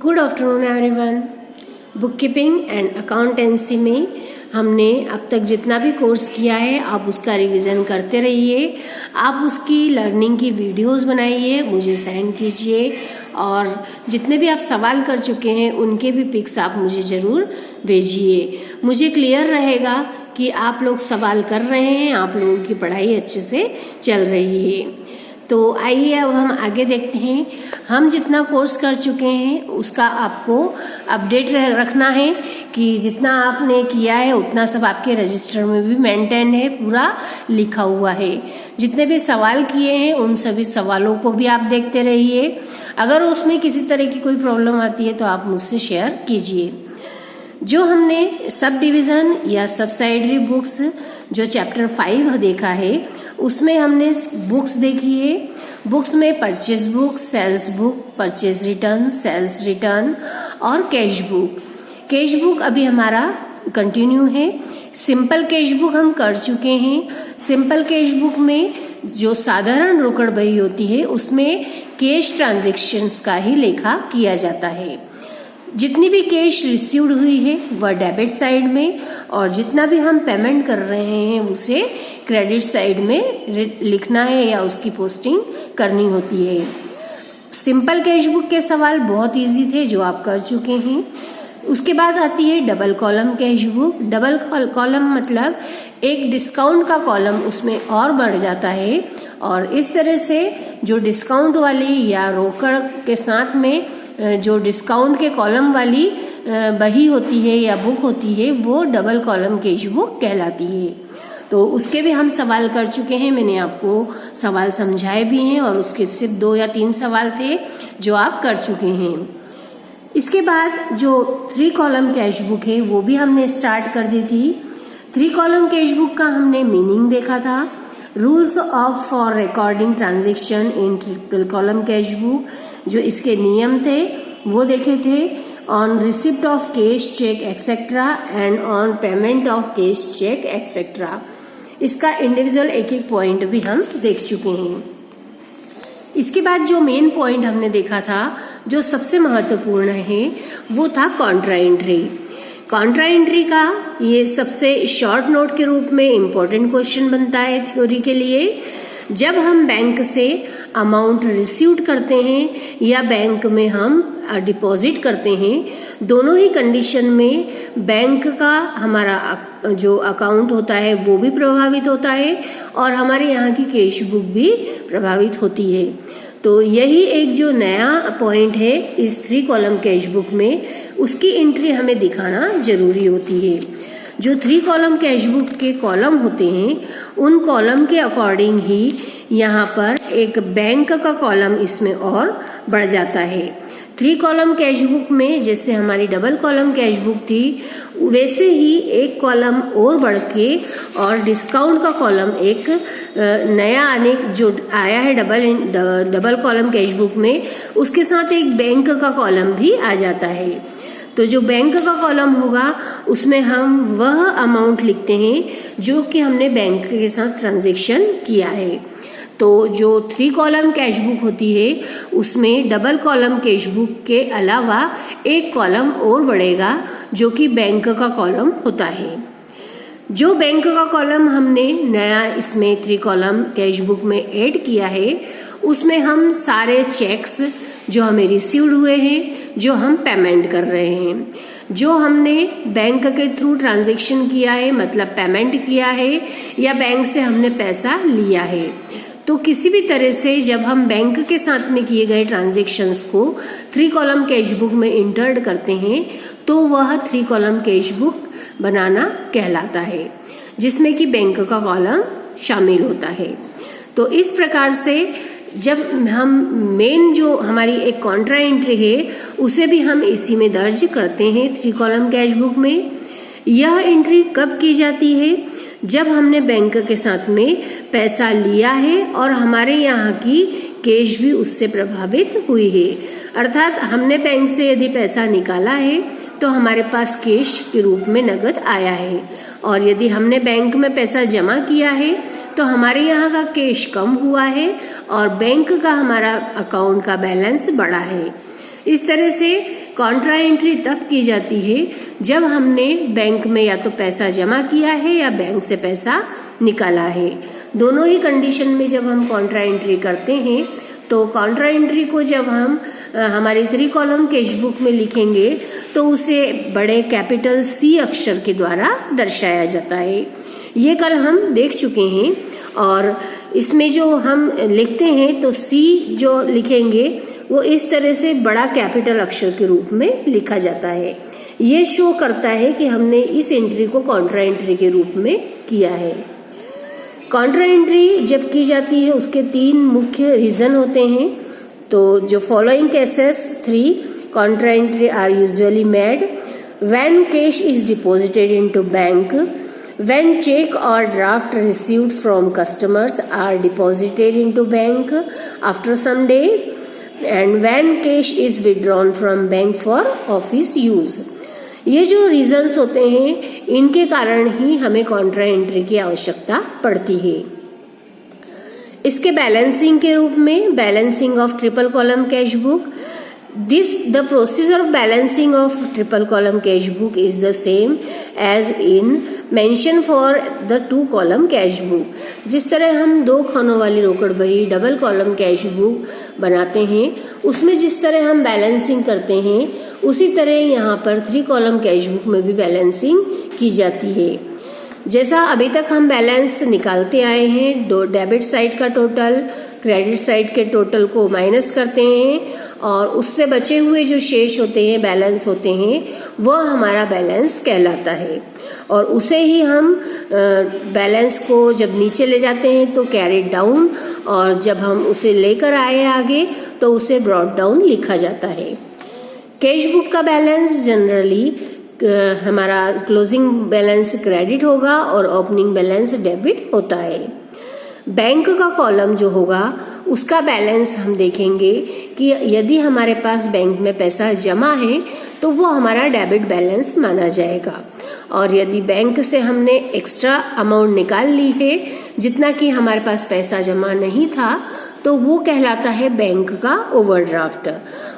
Good afternoon everyone. Book keeping and accountancy में हमने अब तक जितना भी कोर्स किया है आप उसका रिवीजन करते रहिए। आप उसकी लर्निंग की वीडियोस बनाइए, मुझे सेंड कीजिए और जितने भी आप सवाल कर चुके हैं उनके भी पिक्स आप मुझे ज़रूर भेजिए। मुझे क्लियर रहेगा कि आप लोग सवाल कर रहे हैं, आप लोगों की पढ़ाई अच्छे से चल रही है। तो आइए अब हम आगे देखते हैं। हम जितना कोर्स कर चुके हैं उसका आपको अपडेट रखना है कि जितना आपने किया है उतना सब आपके रजिस्टर में भी मेंटेन है, पूरा लिखा हुआ है। जितने भी सवाल किए हैं उन सभी सवालों को भी आप देखते रहिए। अगर उसमें किसी तरह की कोई प्रॉब्लम आती है तो आप मुझसे शेयर कीजिए। जो हमने सब डिवीज़न या सबसाइडरी बुक्स जो चैप्टर 5 देखा है उसमें हमने बुक्स देखी है। बुक्स में purchase book, sales book, purchase return, sales return और कैश बुक। कैश बुक अभी हमारा कंटिन्यू है। सिंपल कैश बुक हम कर चुके हैं। सिंपल कैश बुक में जो साधारण रोकड़ बही होती है उसमें कैश ट्रांजैक्शंस का ही लेखा किया जाता है। जितनी भी कैश रिसीव्ड हुई है वह डेबिट साइड में और जितना भी हम पेमेंट कर रहे हैं उसे क्रेडिट साइड में लिखना है या उसकी पोस्टिंग करनी होती है। सिंपल कैश बुक के सवाल बहुत इजी थे जो आप कर चुके हैं। उसके बाद आती है double column cash book. Double column मतलब एक डिस्काउंट का कॉलम उसमें और बढ़ जाता है और इस तरह से जो डिस्काउंट वाली या रोकड़ के साथ में जो डिस्काउंट के कॉलम वाली बही होती है या बुक होती है वो डबल कॉलम कैश बुक कहलाती है। तो उसके भी हम सवाल कर चुके हैं, मैंने आपको सवाल समझाए भी हैं और उसके सिर्फ 2 या 3 सवाल थे जो आप कर चुके हैं। इसके बाद जो 3 कॉलम कैश बुक है वो भी हमने स्टार्ट कर दी थी। 3 कॉलम कैश बुक का हमने मीनिंग देखा था। Rules of for recording transaction in triple column cash book, जो इसके नियम थे वो देखे थे। On receipt of cash cheque etcetera and on payment of cash cheque etcetera. इसका इंडिविजुअल एक एक पॉइंट भी हम देख चुके हैं। इसके बाद जो मेन पॉइंट हमने देखा था जो सबसे महत्वपूर्ण है वो था कॉन्ट्रा एंट्री। कॉन्ट्रा एंट्री का ये सबसे शॉर्ट नोट के रूप में इम्पोर्टेंट क्वेश्चन बनता है थ्योरी के लिए। जब हम बैंक से अमाउंट रिसीव करते हैं या बैंक में हम डिपॉजिट करते हैं, दोनों ही कंडीशन में बैंक का हमारा जो अकाउंट होता है वो भी प्रभावित होता है और हमारे यहाँ की कैश बुक भी प्रभावित होती है। तो यही एक जो नया पॉइंट है इस 3 कॉलम कैश बुक में, उसकी एंट्री हमें दिखाना जरूरी होती है। जो 3 कॉलम कैश बुक के कॉलम होते हैं उन कॉलम के अकॉर्डिंग ही यहाँ पर एक बैंक का कॉलम इसमें और बढ़ जाता है। 3 कॉलम कैश बुक में जैसे हमारी डबल कॉलम कैश बुक थी वैसे ही एक कॉलम और बढ़ के और डिस्काउंट का कॉलम एक नया जो आया है डबल कॉलम कैश बुक में, उसके साथ एक बैंक का कॉलम भी आ जाता है। तो जो बैंक का कॉलम होगा उसमें हम वह अमाउंट लिखते हैं जो कि हमने बैंक के साथ ट्रांजैक्शन किया है। तो जो 3 कॉलम कैश बुक होती है उसमें डबल कॉलम कैश बुक के अलावा एक कॉलम और बढ़ेगा जो कि बैंक का कॉलम होता है। जो बैंक का कॉलम हमने नया इसमें 3 कॉलम कैश बुक में ऐड किया है उसमें हम सारे चेक्स जो हमें रिसीव्ड हुए हैं, जो हम पेमेंट कर रहे हैं, जो हमने बैंक के थ्रू ट्रांजैक्शन किया है मतलब पेमेंट किया है या बैंक से हमने पैसा लिया है, तो किसी भी तरह से जब हम बैंक के साथ में किए गए ट्रांजैक्शंस को 3 कॉलम कैश बुक में इंटर्ड करते हैं तो वह 3 कॉलम कैश बुक बनाना कहलाता है जिसमें कि बैंक का कॉलम शामिल होता है। तो इस प्रकार से जब हम मेन जो हमारी एक कॉन्ट्रा एंट्री है उसे भी हम इसी में दर्ज करते हैं 3 कॉलम कैश बुक में। यह एंट्री कब की जाती है? जब हमने बैंक के साथ में पैसा लिया है और हमारे यहाँ की कैश भी उससे प्रभावित हुई है। अर्थात हमने बैंक से यदि पैसा निकाला है तो हमारे पास कैश के रूप में नगद आया है और यदि हमने बैंक में पैसा जमा किया है तो हमारे यहाँ का कैश कम हुआ है और बैंक का हमारा अकाउंट का बैलेंस बढ़ा है। इस तरह से कॉन्ट्रा एंट्री तब की जाती है जब हमने बैंक में या तो पैसा जमा किया है या बैंक से पैसा निकाला है। दोनों ही कंडीशन में जब हम कॉन्ट्रा एंट्री करते हैं तो कॉन्ट्रा एंट्री को जब हम हमारी 3 कॉलम कैश बुक में लिखेंगे तो उसे बड़े कैपिटल C अक्षर के द्वारा दर्शाया जाता है। ये कल हम देख चुके हैं और इसमें जो हम लिखते हैं तो C जो लिखेंगे वो इस तरह से बड़ा कैपिटल अक्षर के रूप में लिखा जाता है। ये शो करता है कि हमने इस एंट्री को कॉन्ट्रा एंट्री के रूप में किया है। कॉन्ट्रा एंट्री जब की जाती है उसके 3 मुख्य रीजन होते हैं। तो जो following cases 3 contra entry are usually made when cash is deposited into bank, when cheque और draft received from customers are deposited into bank after some days, and when cash is withdrawn from bank for office use. ये जो reasons होते हैं इनके कारण ही हमें Contra entry की आवश्यकता पड़ती है। इसके बैलेंसिंग के रूप में balancing of triple column cash book, the procedure of balancing of triple column cash book is the same as in mention for the 2 column cash book। जिस तरह हम 2 खानों वाली रोकड़ बही डबल कॉलम कैश बुक बनाते हैं उसमें जिस तरह हम बैलेंसिंग करते हैं उसी तरह यहाँ पर 3 कॉलम कैश बुक में भी बैलेंसिंग की जाती है। जैसा अभी तक हम बैलेंस निकालते आए हैं, डेबिट साइड का टोटल क्रेडिट साइड के टोटल को माइनस करते हैं और उससे बचे हुए जो शेष होते हैं बैलेंस होते हैं वह हमारा बैलेंस कहलाता है। और उसे ही हम बैलेंस को जब नीचे ले जाते हैं तो कैरिड डाउन, और जब हम उसे लेकर आए आगे तो उसे ब्रॉट डाउन लिखा जाता है। कैश बुक का बैलेंस जनरली हमारा क्लोजिंग बैलेंस क्रेडिट होगा और ओपनिंग बैलेंस डेबिट होता है। बैंक का कॉलम जो होगा उसका बैलेंस हम देखेंगे कि यदि हमारे पास बैंक में पैसा जमा है तो वो हमारा डेबिट बैलेंस माना जाएगा, और यदि बैंक से हमने एक्स्ट्रा अमाउंट निकाल ली है जितना कि हमारे पास पैसा जमा नहीं था तो वो कहलाता है बैंक का ओवरड्राफ्ट।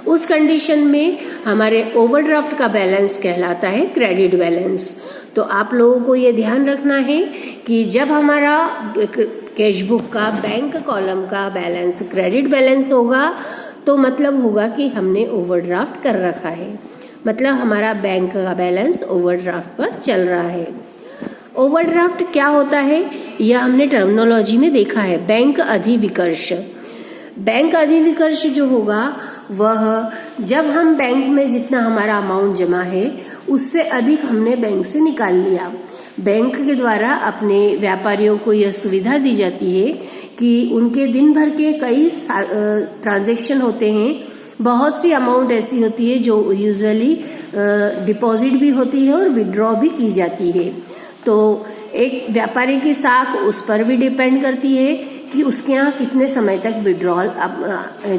उस कंडीशन में हमारे ओवरड्राफ्ट का बैलेंस कहलाता है क्रेडिट बैलेंस। तो आप लोगों को ये ध्यान रखना है कि जब हमारा कैश बुक का बैंक कॉलम का बैलेंस क्रेडिट बैलेंस होगा तो मतलब होगा कि हमने ओवरड्राफ्ट कर रखा है, मतलब हमारा बैंक का बैलेंस ओवरड्राफ्ट पर चल रहा है। ओवरड्राफ्ट क्या होता है यह हमने टर्मिनोलॉजी में देखा है। बैंक अधिविकर्ष, बैंक अधिविकर्ष जो होगा वह जब हम बैंक में जितना हमारा अमाउंट जमा है उससे अधिक हमने बैंक से निकाल लिया। बैंक के द्वारा अपने व्यापारियों को यह सुविधा दी जाती है कि उनके दिन भर के कई ट्रांजैक्शन होते हैं, बहुत सी अमाउंट ऐसी होती है जो यूजुअली डिपॉजिट भी होती है और विड्रॉ भी की जाती है। तो एक व्यापारी की साख उस पर भी डिपेंड करती है कि उसके यहाँ कितने समय तक विड्रॉल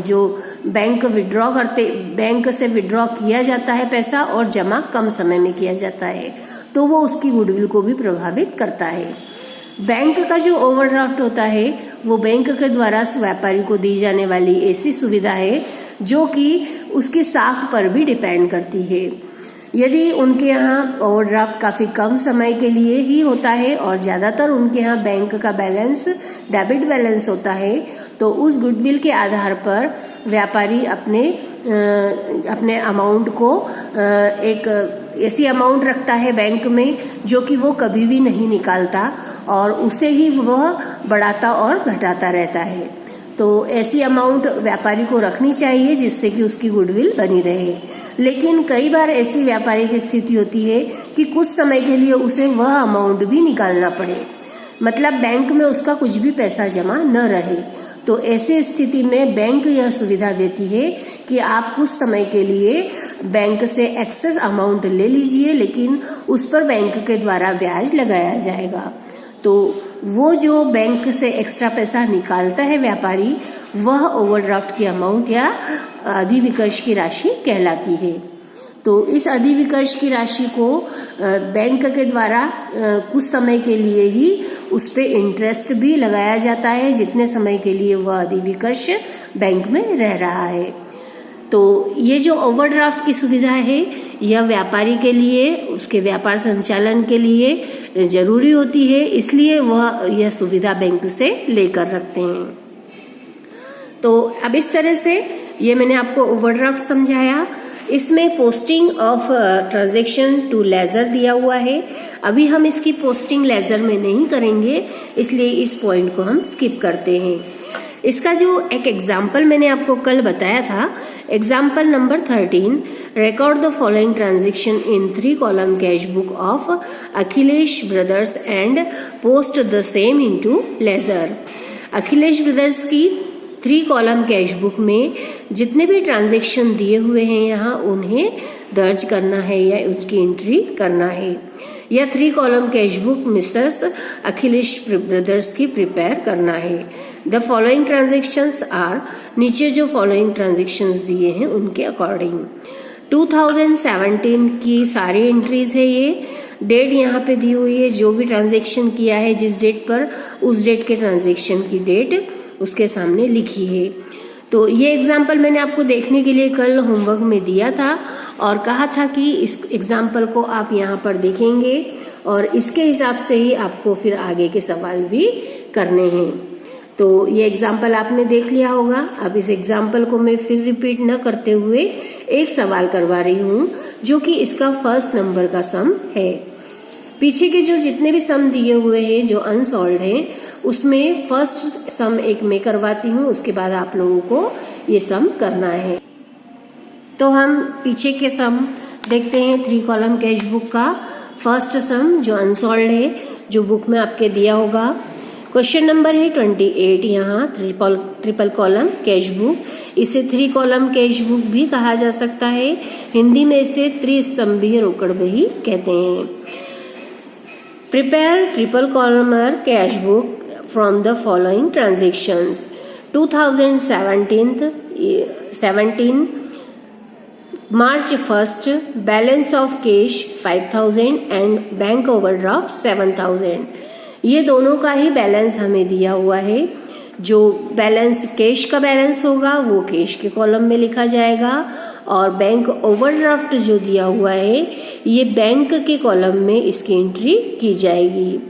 जो बैंक से विड्रॉ किया जाता है पैसा और जमा कम समय में किया जाता है, तो वो उसकी गुडविल को भी प्रभावित करता है। बैंक का जो ओवरड्राफ्ट होता है वो बैंक के द्वारा व्यापारी को दी जाने वाली ऐसी सुविधा है जो कि उसकी साख पर भी डिपेंड करती है। यदि उनके यहाँ ओवरड्राफ्ट काफी कम समय के लिए ही होता है और ज्यादातर उनके यहाँ बैंक का बैलेंस डेबिट बैलेंस होता है तो उस गुडविल के आधार पर व्यापारी अपने अमाउंट को एक ऐसी अमाउंट रखता है बैंक में जो कि वो कभी भी नहीं निकालता और उसे ही वह बढ़ाता और घटाता रहता है। तो ऐसी अमाउंट व्यापारी को रखनी चाहिए जिससे कि उसकी गुडविल बनी रहे। लेकिन कई बार ऐसी व्यापारी की स्थिति होती है कि कुछ समय के लिए उसे वह अमाउंट भी निकालना पड़े, मतलब बैंक में उसका कुछ भी पैसा जमा न रहे। तो ऐसी स्थिति में बैंक यह सुविधा देती है कि आप कुछ समय के लिए बैंक से एक्सेस अमाउंट ले लीजिए, लेकिन उस पर बैंक के द्वारा ब्याज लगाया जाएगा। तो वो जो बैंक से एक्स्ट्रा पैसा निकालता है व्यापारी, वह ओवरड्राफ्ट की अमाउंट या अधिविकर्ष की राशि कहलाती है। तो इस अधिविकर्ष की राशि को बैंक के द्वारा कुछ समय के लिए ही उस पे इंटरेस्ट भी लगाया जाता है जितने समय के लिए वह अधिविकर्ष बैंक में रह रहा है। तो ये जो ओवरड्राफ्ट की सुविधा है यह व्यापारी के लिए, उसके व्यापार संचालन के लिए जरूरी होती है, इसलिए वह यह सुविधा बैंक से लेकर रखते हैं। तो अब इस तरह से ये मैंने आपको ओवरड्राफ्ट समझाया। इसमें posting of transaction to ledger दिया हुआ है। अभी हम इसकी पोस्टिंग लेजर में नहीं करेंगे, इसलिए इस पॉइंट को हम स्किप करते हैं। इसका जो एक एग्जाम्पल मैंने आपको कल बताया था, example number 13, record the following transaction in 3 column cash book of Akhilesh brothers and post the same into ledger. Akhilesh brothers की 3 कॉलम कैश बुक में जितने भी ट्रांजेक्शन दिए हुए हैं यहाँ उन्हें दर्ज करना है या उसकी एंट्री करना है। यह 3 column cash book Mrs Akhilesh brothers की प्रिपेयर करना है। द फॉलोइंग ट्रांजेक्शंस आर, नीचे जो फॉलोइंग ट्रांजेक्शंस दिए हैं उनके अकॉर्डिंग 2017 की सारी एंट्रीज है। ये डेट यहाँ पे दी हुई है, जो भी ट्रांजेक्शन किया है जिस डेट पर, उस डेट के ट्रांजेक्शन की डेट उसके सामने लिखी है। तो ये एग्जाम्पल मैंने आपको देखने के लिए कल होमवर्क में दिया था और कहा था कि इस एग्जाम्पल को आप यहाँ पर देखेंगे और इसके हिसाब से ही आपको फिर आगे के सवाल भी करने हैं। तो ये एग्जाम्पल आपने देख लिया होगा। अब इस एग्जाम्पल को मैं फिर रिपीट न करते हुए एक सवाल करवा रही हूँ, जो कि इसका फर्स्ट नंबर का सम है। पीछे के जो जितने भी सम दिए हुए हैं जो अनसॉल्व्ड हैं, उसमें फर्स्ट सम एक मैं करवाती हूँ, उसके बाद आप लोगों को ये सम करना है। तो हम पीछे के सम देखते हैं। 3 कॉलम कैश बुक का फर्स्ट सम जो अनसॉल्व्ड है, जो बुक में आपके दिया होगा। क्वेश्चन नंबर है 28, यहाँ ट्रिपल कॉलम कैश बुक। इसे 3 कॉलम कैश बुक भी कहा जा सकता है। हिंदी में इसे त्रिस्तंभीय रोकड़ बही कहते हैं। Prepare triple columnar cash book from the following transactions: 2017 March 1st, balance of cash 5000 and bank overdraft 7000। ये दोनों का ही बैलेंस हमें दिया हुआ है। जो बैलेंस कैश का बैलेंस होगा वो कैश के कॉलम में लिखा जाएगा और बैंक ओवरड्राफ्ट जो दिया हुआ है ये बैंक के कॉलम में इसकी एंट्री की जाएगी।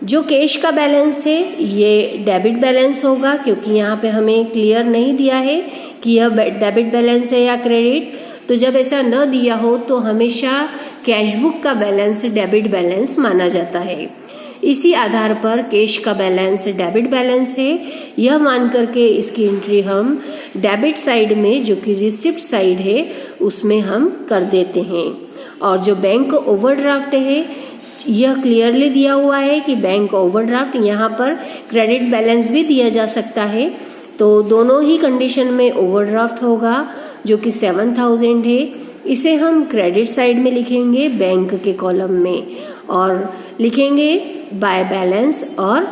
जो कैश का बैलेंस है ये डेबिट बैलेंस होगा, क्योंकि यहाँ पे हमें क्लियर नहीं दिया है कि यह डेबिट बैलेंस है या क्रेडिट। तो जब ऐसा न दिया हो तो हमेशा कैश बुक का बैलेंस डेबिट बैलेंस माना जाता है। इसी आधार पर कैश का बैलेंस डेबिट बैलेंस है, यह मान करके इसकी एंट्री हम डेबिट साइड में, जो कि रिसिप्ट साइड है, उसमें हम कर देते हैं। और जो बैंक ओवरड्राफ्ट है यह क्लियरली दिया हुआ है कि बैंक ओवरड्राफ्ट, यहाँ पर क्रेडिट बैलेंस भी दिया जा सकता है। तो दोनों ही कंडीशन में ओवरड्राफ्ट होगा जो कि 7000 है। इसे हम क्रेडिट साइड में लिखेंगे बैंक के कॉलम में, और लिखेंगे बाय बैलेंस, और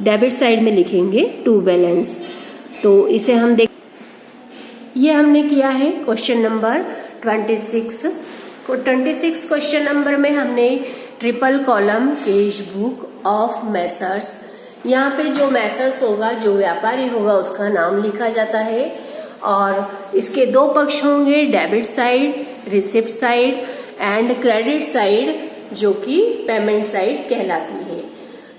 डेबिट साइड में लिखेंगे टू बैलेंस। तो इसे हम देख, ये हमने किया है क्वेश्चन नंबर 26। 26 क्वेश्चन नंबर में हमने triple column cash book of Messrs, यहाँ पे जो मैसर्स होगा, जो व्यापारी होगा, उसका नाम लिखा जाता है और इसके 2 पक्ष होंगे, debit side, receipt side and credit side, जो कि पेमेंट साइड कहलाती है।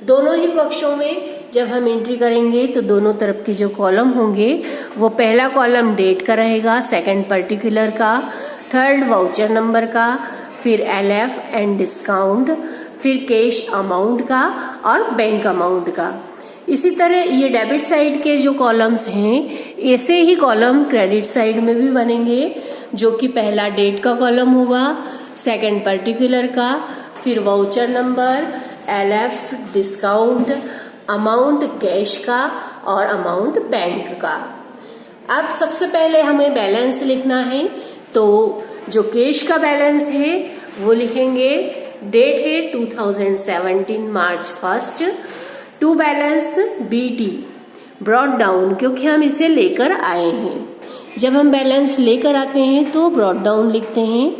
दोनों ही पक्षों में जब हम एंट्री करेंगे तो दोनों तरफ की जो कॉलम होंगे वो पहला कॉलम डेट का रहेगा, सेकंड पर्टिकुलर का, थर्ड वाउचर नंबर का, फिर LF एंड डिस्काउंट, फिर कैश अमाउंट का और बैंक अमाउंट का। इसी तरह ये डेबिट साइड के जो कॉलम्स हैं ऐसे ही कॉलम क्रेडिट साइड में भी बनेंगे, जो कि पहला डेट का कॉलम होगा, सेकंड पर्टिकुलर का, फिर voucher number, LF discount, amount cash का और अमाउंट बैंक का। अब सबसे पहले हमें बैलेंस लिखना है। तो जो कैश का बैलेंस है वो लिखेंगे, डेट है 2017 March 1st, to balance BT brought down, क्योंकि हम इसे लेकर आए हैं। जब हम बैलेंस लेकर आते हैं तो ब्रॉट डाउन लिखते हैं।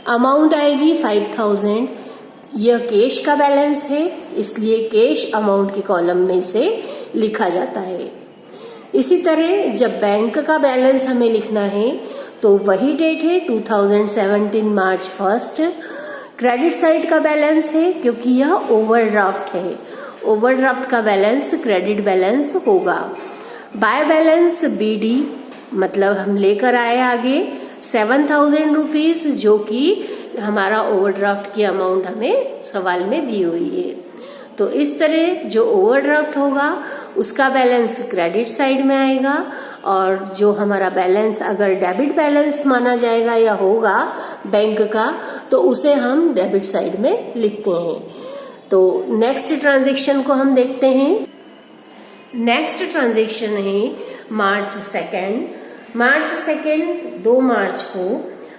अमाउंट आएगी 5000, यह कैश का बैलेंस है, इसलिए कैश अमाउंट के कॉलम में से लिखा जाता है। इसी तरह जब बैंक का बैलेंस हमें लिखना है तो वही डेट है 2017 मार्च 1। क्रेडिट साइड का बैलेंस है क्योंकि यह ओवरड्राफ्ट है, ओवरड्राफ्ट का बैलेंस क्रेडिट बैलेंस होगा। बाय बैलेंस BD मतलब हम लेकर आए आगे 7,000 रुपीज, जो कि हमारा ओवरड्राफ्ट की अमाउंट हमें सवाल में दी हुई है। तो इस तरह जो ओवरड्राफ्ट होगा उसका बैलेंस क्रेडिट साइड में आएगा, और जो हमारा बैलेंस अगर डेबिट बैलेंस माना जाएगा या होगा बैंक का तो उसे हम डेबिट साइड में लिखते हैं। तो नेक्स्ट ट्रांजैक्शन को हम देखते हैं। नेक्स्ट ट्रांजैक्शन है मार्च 2। मार्च 2 मार्च को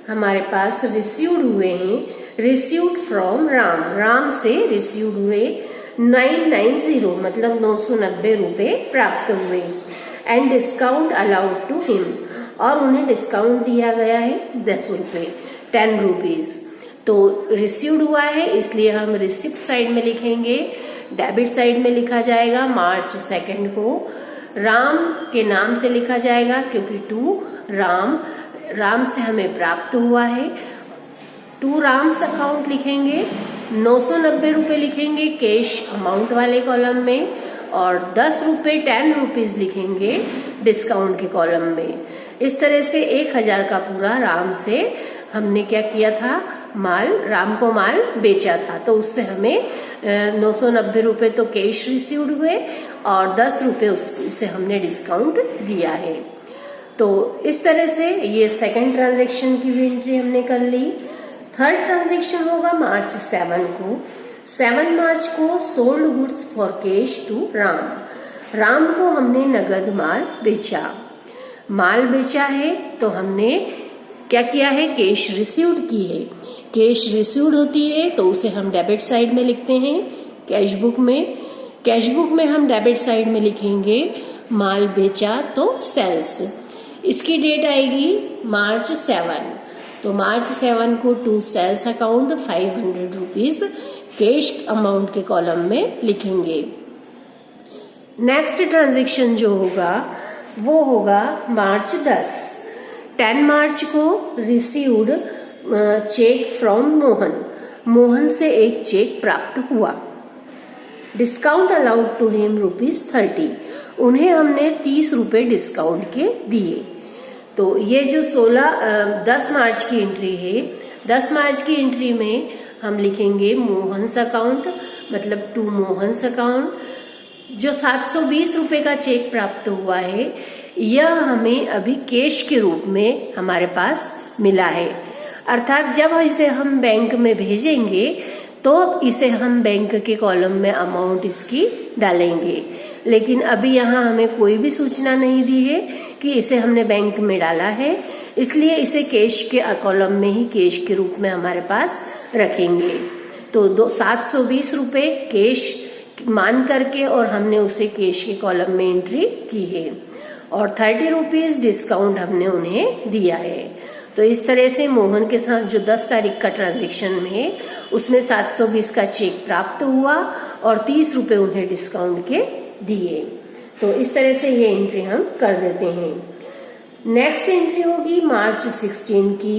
हमारे पास रिसीव्ड हुए हैं, रिसीव्ड फ्रॉम राम, राम से रिसीव्ड हुए 990 मतलब 990 रुपए प्राप्त हुए। And discount allowed to him, और उन्हें डिस्काउंट दिया गया है 10 रुपए, 10 रुपीज। तो रिसीव्ड हुआ है इसलिए हम रिसिप्ट साइड में लिखेंगे, डेबिट साइड में लिखा जाएगा। मार्च 2 को राम के नाम से लिखा जाएगा क्योंकि टू राम, राम से हमें प्राप्त हुआ है। टू राम्स अकाउंट लिखेंगे, 990 रुपए लिखेंगे कैश अमाउंट वाले कॉलम में, और 10 रुपए 10 रुपीज लिखेंगे डिस्काउंट के कॉलम में। इस तरह से 1000 का पूरा राम से हमने क्या किया था, माल, राम को माल बेचा था। तो उससे हमें 990 रुपए तो कैश रिसीव्ड हुए और 10 रुपए उसे हमने डिस्काउंट दिया है। तो इस तरह से ये सेकंड ट्रांजैक्शन की भी एंट्री हमने कर ली। थर्ड ट्रांजैक्शन होगा मार्च 7 को। 7 मार्च को sold goods for cash to Ram, Ram को हमने नगद माल बेचा। माल बेचा है तो हमने क्या किया है, कैश रिसीव्ड की है। कैश रिसीव्ड होती है तो उसे हम डेबिट साइड में लिखते हैं कैश बुक में। कैश बुक में हम डेबिट साइड में लिखेंगे माल बेचा तो सेल्स। इसकी डेट आएगी मार्च 7, तो मार्च 7 को to sales account 500 rupees cash amount के कॉलम में लिखेंगे। नेक्स्ट ट्रांजैक्शन जो होगा वो होगा मार्च 10 मार्च को received cheque from Mohan, Mohan से एक चेक प्राप्त हुआ। डिस्काउंट अलाउड टू हिम ₹30, उन्हें हमने 30 रुपए डिस्काउंट के दिए। तो ये जो 10 मार्च की एंट्री है, 10 मार्च की एंट्री में हम लिखेंगे मोहन्स अकाउंट, मतलब टू मोहन्स अकाउंट। जो 720 रुपए का चेक प्राप्त हुआ है यह हमें अभी कैश के रूप में हमारे पास मिला है, अर्थात जब इसे हम बैंक में भेजेंगे तो इसे हम बैंक के कॉलम में अमाउंट इसकी डालेंगे। लेकिन अभी यहाँ हमें कोई भी सूचना नहीं दी है कि इसे हमने बैंक में डाला है, इसलिए इसे कैश के कॉलम में ही कैश के रूप में हमारे पास रखेंगे। तो 720 रुपए कैश मान करके और हमने उसे कैश के कॉलम में एंट्री की है, और 30 रुपीज डिस्काउंट हमने उन्हें दिया है। तो इस तरह से मोहन के साथ जो 10 तारीख का ट्रांजैक्शन में उसमें 720 का चेक प्राप्त हुआ और 30 रुपए उन्हें डिस्काउंट के दिए। तो इस तरह से ये एंट्री हम कर देते हैं। नेक्स्ट एंट्री होगी मार्च 16 की।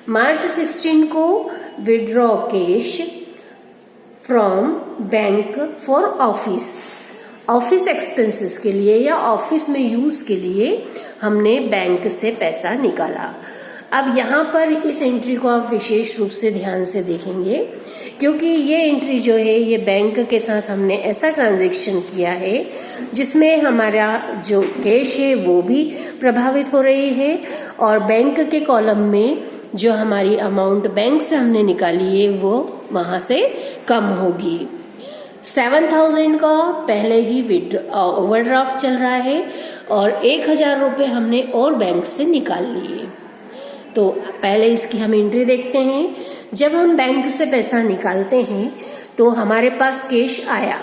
मार्च 16 को withdraw cash from bank for office expenses के लिए या ऑफिस में यूज के लिए हमने बैंक से पैसा निकाला। अब यहाँ पर इस एंट्री को आप विशेष रूप से ध्यान से देखेंगे क्योंकि ये एंट्री जो है ये बैंक के साथ हमने ऐसा ट्रांजैक्शन किया है जिसमें हमारा जो कैश है वो भी प्रभावित हो रही है और बैंक के कॉलम में जो हमारी अमाउंट बैंक से हमने निकाली है वो वहाँ से कम होगी। 7,000 का पहले ही ओवरड्राफ्ट चल रहा है और 1,000 रुपये हमने और बैंक से निकाल लिए। तो पहले इसकी हम एंट्री देखते हैं। जब हम बैंक से पैसा निकालते हैं तो हमारे पास कैश आया,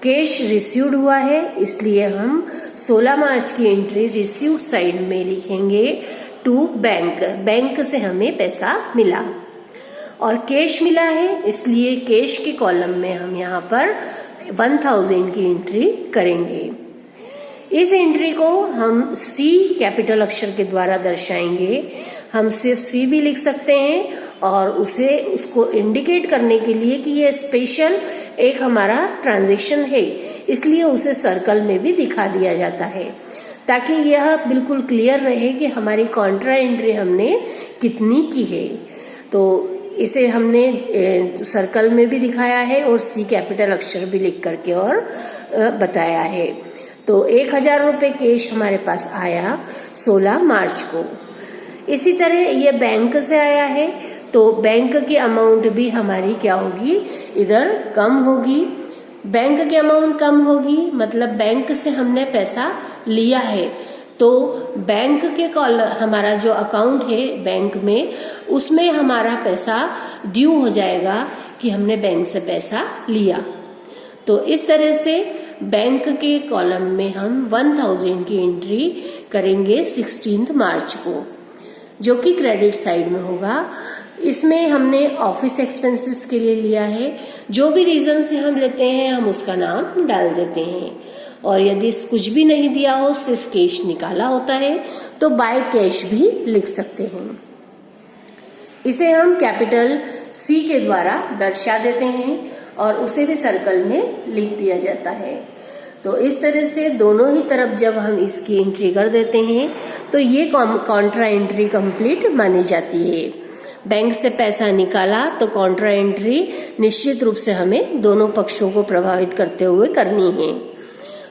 कैश रिसीव्ड हुआ है, इसलिए हम 16 मार्च की एंट्री रिसीव्ड साइड में लिखेंगे टू बैंक, बैंक से हमें पैसा मिला और कैश मिला है इसलिए कैश के कॉलम में हम यहाँ पर 1000 की एंट्री करेंगे। इस एंट्री को हम सी कैपिटल अक्षर के द्वारा दर्शाएंगे। हम सिर्फ सी भी लिख सकते हैं और उसको इंडिकेट करने के लिए कि ये स्पेशल एक हमारा ट्रांजैक्शन है, इसलिए उसे सर्कल में भी दिखा दिया जाता है ताकि यह बिल्कुल क्लियर रहे कि हमारी कॉन्ट्रा एंट्री हमने कितनी की है। तो इसे हमने सर्कल में भी दिखाया है और सी कैपिटल अक्षर भी लिख करके और बताया है। तो 1000 रुपये कैश हमारे पास आया 16 मार्च को। इसी तरह ये बैंक से आया है, तो बैंक की अमाउंट भी हमारी क्या होगी, इधर कम होगी। बैंक की अमाउंट कम होगी मतलब बैंक से हमने पैसा लिया है, तो बैंक के हमारा जो अकाउंट है बैंक में, उसमें हमारा पैसा ड्यू हो जाएगा कि हमने बैंक से पैसा लिया। तो इस तरह से बैंक के कॉलम में हम 1000 की एंट्री करेंगे 16 मार्च को, जो कि क्रेडिट साइड में होगा। इसमें हमने ऑफिस एक्सपेंसेस के लिए लिया है। जो भी रीजन से हम लेते हैं हम उसका नाम डाल देते हैं, और यदि कुछ भी नहीं दिया हो, सिर्फ कैश निकाला होता है, तो बाय कैश भी लिख सकते हैं। इसे हम कैपिटल सी के द्वारा दर्शा देते हैं और उसे भी सर्कल में लिख दिया जाता है। तो इस तरह से दोनों ही तरफ जब हम इसकी एंट्री कर देते हैं तो ये कॉन्ट्रा एंट्री कंप्लीट मानी जाती है। बैंक से पैसा निकाला तो कॉन्ट्रा एंट्री निश्चित रूप से हमें दोनों पक्षों को प्रभावित करते हुए करनी है।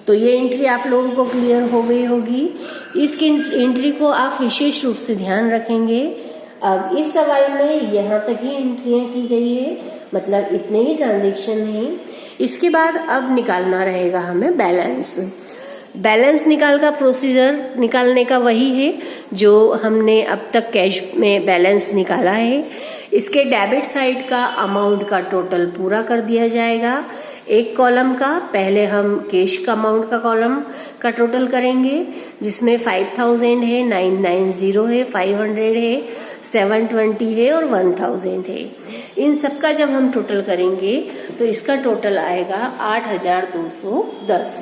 तो ये एंट्री आप लोगों को क्लियर हो गई होगी। इसकी एंट्री को आप विशेष रूप से ध्यान रखेंगे। अब इस सवाल में यहाँ तक ही एंट्रियां की गई है, मतलब इतने ही ट्रांजैक्शन हैं। इसके बाद अब निकालना रहेगा हमें बैलेंस। बैलेंस निकाल का प्रोसीजर निकालने का वही है जो हमने अब तक कैश में बैलेंस निकाला है। इसके डेबिट साइड का अमाउंट का टोटल पूरा कर दिया जाएगा। एक कॉलम का पहले हम कैश का अमाउंट का कॉलम का टोटल करेंगे, जिसमें 5000 है, 990 है, 500 है, 720 है और 1000 है। इन सब का जब हम टोटल करेंगे तो इसका टोटल आएगा 8210।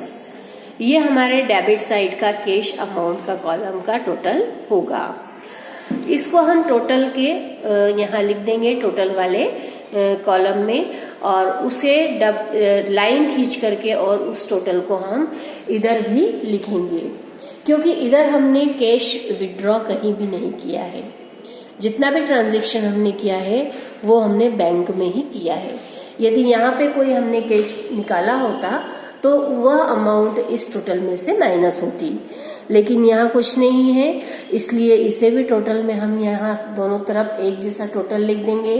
ये हमारे डेबिट साइड का कैश अमाउंट का कॉलम का टोटल होगा। इसको हम टोटल के यहाँ लिख देंगे, टोटल वाले कॉलम में, और उसे लाइन खींच करके और उस टोटल को हम इधर भी लिखेंगे, क्योंकि इधर हमने कैश विड्रॉ कहीं भी नहीं किया है। जितना भी ट्रांजैक्शन हमने किया है वो हमने बैंक में ही किया है। यदि यहाँ पे कोई हमने कैश निकाला होता तो वह अमाउंट इस टोटल में से माइनस होती, लेकिन यहाँ कुछ नहीं है, इसलिए इसे भी टोटल में हम यहाँ दोनों तरफ एक जैसा टोटल लिख देंगे।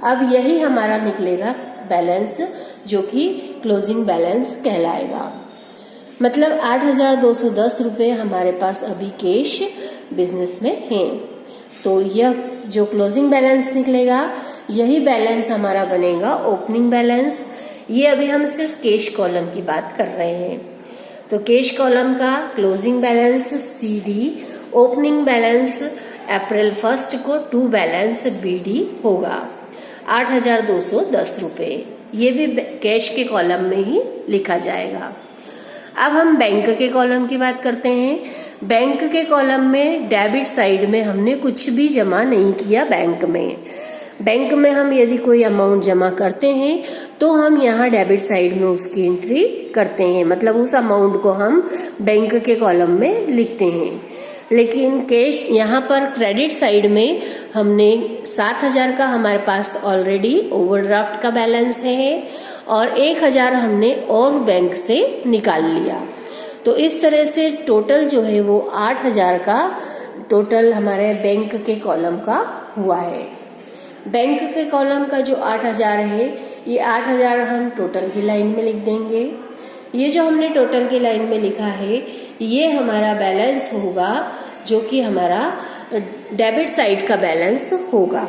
अब यही हमारा निकलेगा बैलेंस, जो कि क्लोजिंग बैलेंस कहलाएगा। मतलब 8210 रुपये हमारे पास अभी कैश बिजनेस में हैं। तो यह जो क्लोजिंग बैलेंस निकलेगा, यही बैलेंस हमारा बनेगा ओपनिंग बैलेंस। ये अभी हम सिर्फ कैश कॉलम की बात कर रहे हैं। तो कैश कॉलम का closing balance CD, opening balance April 1 को टू बैलेंस BD होगा 8210 रुपये। ये भी कैश के कॉलम में ही लिखा जाएगा। अब हम बैंक के कॉलम की बात करते हैं। बैंक के कॉलम में डेबिट साइड में हमने कुछ भी जमा नहीं किया। बैंक में हम यदि कोई अमाउंट जमा करते हैं तो हम यहाँ डेबिट साइड में उसकी एंट्री करते हैं, मतलब उस अमाउंट को हम बैंक के कॉलम में लिखते हैं। लेकिन कैश यहाँ पर क्रेडिट साइड में हमने 7000 का हमारे पास ऑलरेडी ओवरड्राफ्ट का बैलेंस है और 1000 हमने और बैंक से निकाल लिया। तो इस तरह से टोटल जो है वो 8000 का टोटल हमारे बैंक के कॉलम का हुआ है। बैंक के कॉलम का जो 8000 है, ये 8000 हम टोटल की लाइन में लिख देंगे। ये जो हमने टोटल की लाइन में लिखा है, ये हमारा बैलेंस होगा, जो कि हमारा डेबिट साइड का बैलेंस होगा,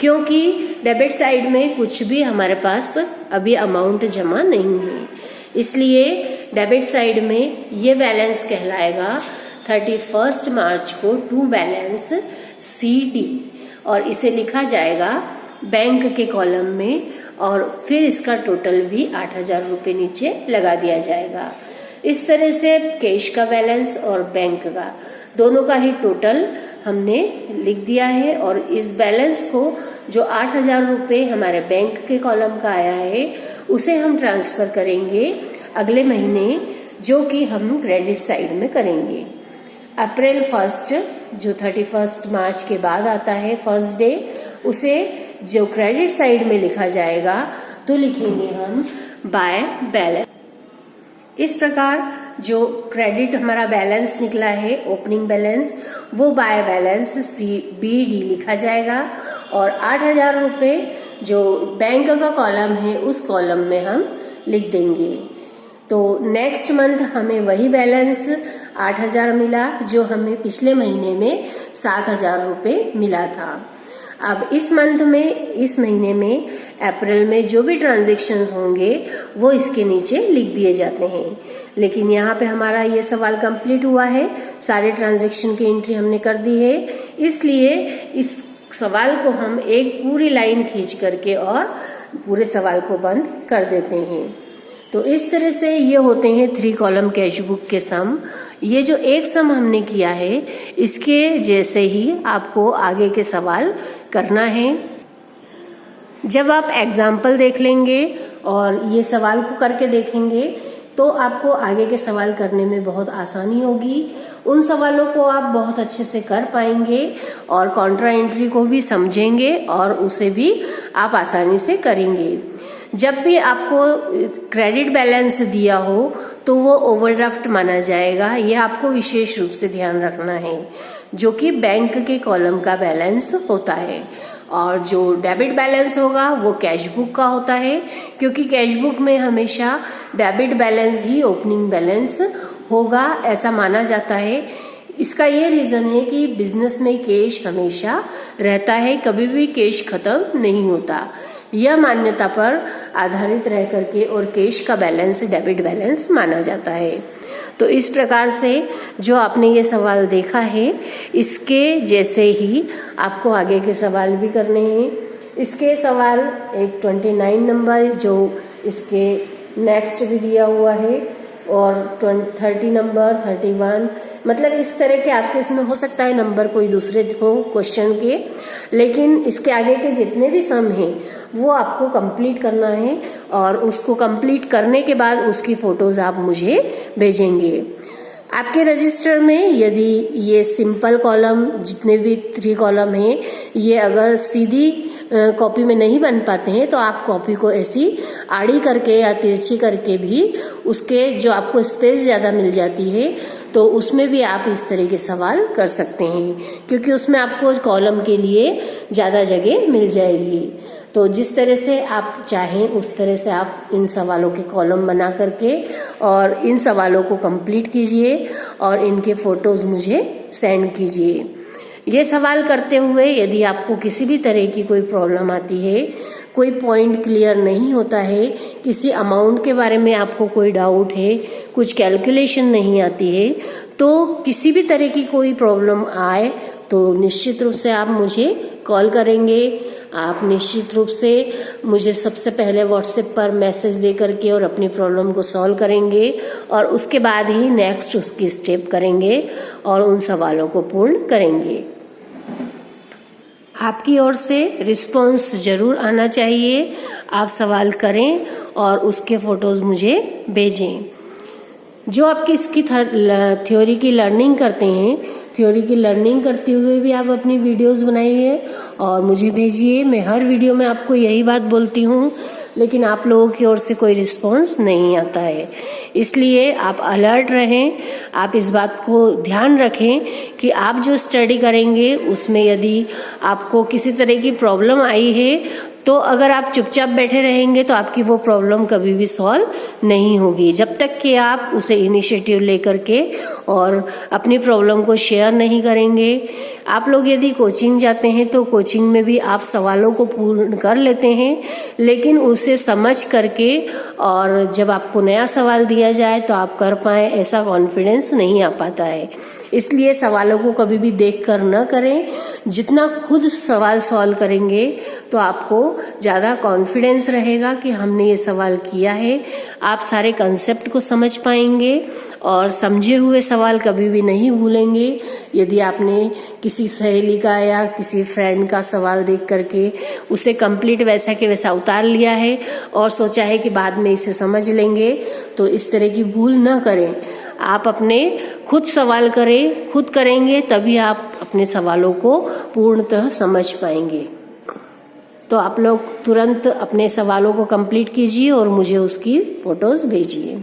क्योंकि डेबिट साइड में कुछ भी हमारे पास अभी अमाउंट जमा नहीं है। इसलिए डेबिट साइड में ये बैलेंस कहलाएगा 31 मार्च को टू बैलेंस CD, और इसे लिखा जाएगा बैंक के कॉलम में, और फिर इसका टोटल भी 8000 रुपये नीचे लगा दिया जाएगा। इस तरह से कैश का बैलेंस और बैंक का दोनों का ही टोटल हमने लिख दिया है। और इस बैलेंस को जो 8,000 रुपये हमारे बैंक के कॉलम का आया है उसे हम ट्रांसफ़र करेंगे अगले महीने, जो कि हम क्रेडिट साइड में करेंगे। अप्रैल 1 जो 31 मार्च के बाद आता है फर्स्ट डे, उसे जो क्रेडिट साइड में लिखा जाएगा तो लिखेंगे हम बाय बैलेंस। इस प्रकार जो क्रेडिट हमारा बैलेंस निकला है ओपनिंग बैलेंस, वो बाय बैलेंस CBD लिखा जाएगा। और 8,000 रुपये जो बैंक का कॉलम है उस कॉलम में हम लिख देंगे। तो नेक्स्ट मंथ हमें वही बैलेंस 8,000 मिला जो हमें पिछले महीने में 7,000 रुपये मिला था। अब इस मंथ में, इस महीने में अप्रैल में जो भी ट्रांजैक्शंस होंगे वो इसके नीचे लिख दिए जाते हैं। लेकिन यहाँ पे हमारा ये सवाल कंप्लीट हुआ है, सारे ट्रांजैक्शन की एंट्री हमने कर दी है, इसलिए इस सवाल को हम एक पूरी लाइन खींच करके और पूरे सवाल को बंद कर देते हैं। तो इस तरह से ये होते हैं 3 कॉलम कैश बुक के सम। ये जो एक सम हमने किया है इसके जैसे ही आपको आगे के सवाल करना है। जब आप एग्जाम्पल देख लेंगे और ये सवाल को करके देखेंगे तो आपको आगे के सवाल करने में बहुत आसानी होगी। उन सवालों को आप बहुत अच्छे से कर पाएंगे और कॉन्ट्रा एंट्री को भी समझेंगे और उसे भी आप आसानी से करेंगे। जब भी आपको क्रेडिट बैलेंस दिया हो तो वो ओवरड्राफ्ट माना जाएगा, ये आपको विशेष रूप से ध्यान रखना है, जो कि बैंक के कॉलम का बैलेंस होता है। और जो डेबिट बैलेंस होगा वो कैश बुक का होता है, क्योंकि कैश बुक में हमेशा डेबिट बैलेंस ही ओपनिंग बैलेंस होगा, ऐसा माना जाता है। इसका ये रीज़न है कि बिजनेस में कैश हमेशा रहता है, कभी भी कैश खत्म नहीं होता। यह मान्यता पर आधारित रह करके और कैश का बैलेंस डेबिट बैलेंस माना जाता है। तो इस प्रकार से जो आपने ये सवाल देखा है इसके जैसे ही आपको आगे के सवाल भी करने हैं। इसके सवाल एक 29 नंबर जो इसके नेक्स्ट भी दिया हुआ है और 30 नंबर 31, मतलब इस तरह के आपके इसमें हो सकता है नंबर कोई दूसरे हो क्वेश्चन के, लेकिन इसके आगे के जितने भी सम हैं वो आपको कंप्लीट करना है और उसको कंप्लीट करने के बाद उसकी फोटोज आप मुझे भेजेंगे। आपके रजिस्टर में यदि ये सिंपल कॉलम जितने भी 3 कॉलम हैं ये अगर सीधी कॉपी में नहीं बन पाते हैं तो आप कॉपी को ऐसी आड़ी करके या तिरछी करके भी उसके जो आपको स्पेस ज़्यादा मिल जाती है तो उसमें भी आप इस तरह के सवाल कर सकते हैं, क्योंकि उसमें आपको कॉलम के लिए ज़्यादा जगह मिल जाएगी। तो जिस तरह से आप चाहें उस तरह से आप इन सवालों के कॉलम बना करके और इन सवालों को कंप्लीट कीजिए और इनके फोटोज़ मुझे सेंड कीजिए। ये सवाल करते हुए यदि आपको किसी भी तरह की कोई प्रॉब्लम आती है, कोई पॉइंट क्लियर नहीं होता है, किसी अमाउंट के बारे में आपको कोई डाउट है, कुछ कैलकुलेशन नहीं आती है, तो किसी भी तरह की कोई प्रॉब्लम आए तो निश्चित रूप से आप मुझे कॉल करेंगे। आप निश्चित रूप से मुझे सबसे पहले व्हाट्सएप पर मैसेज दे करके और अपनी प्रॉब्लम को सॉल्व करेंगे और उसके बाद ही नेक्स्ट उसकी स्टेप करेंगे और उन सवालों को पूर्ण करेंगे। आपकी ओर से रिस्पॉन्स ज़रूर आना चाहिए। आप सवाल करें और उसके फ़ोटोज़ मुझे भेजें। जो आपकी इसकी थ्योरी की लर्निंग करते हैं, थ्योरी की लर्निंग करते हुए भी आप अपनी वीडियोस बनाइए और मुझे भेजिए। मैं हर वीडियो में आपको यही बात बोलती हूँ, लेकिन आप लोगों की ओर से कोई रिस्पॉन्स नहीं आता है। इसलिए आप अलर्ट रहें, आप इस बात को ध्यान रखें कि आप जो स्टडी करेंगे उसमें यदि आपको किसी तरह की प्रॉब्लम आई है तो अगर आप चुपचाप बैठे रहेंगे तो आपकी वो प्रॉब्लम कभी भी सॉल्व नहीं होगी, जब तक कि आप उसे इनिशिएटिव लेकर के और अपनी प्रॉब्लम को शेयर नहीं करेंगे। आप लोग यदि कोचिंग जाते हैं तो कोचिंग में भी आप सवालों को पूर्ण कर लेते हैं, लेकिन उसे समझ करके और जब आपको नया सवाल दिया जाए तो आप कर पाएँ ऐसा कॉन्फिडेंस नहीं आ पाता है। इसलिए सवालों को कभी भी देखकर न करें। जितना खुद सवाल सॉल्व करेंगे तो आपको ज़्यादा कॉन्फिडेंस रहेगा कि हमने ये सवाल किया है। आप सारे कंसेप्ट को समझ पाएंगे और समझे हुए सवाल कभी भी नहीं भूलेंगे। यदि आपने किसी सहेली का या किसी फ्रेंड का सवाल देख करके उसे कंप्लीट वैसा के वैसा उतार लिया है और सोचा है कि बाद में इसे समझ लेंगे, तो इस तरह की भूल न करें। आप अपने खुद सवाल करें, खुद करेंगे तभी आप अपने सवालों को पूर्णतः समझ पाएंगे। तो आप लोग तुरंत अपने सवालों को कंप्लीट कीजिए और मुझे उसकी फोटोज भेजिए।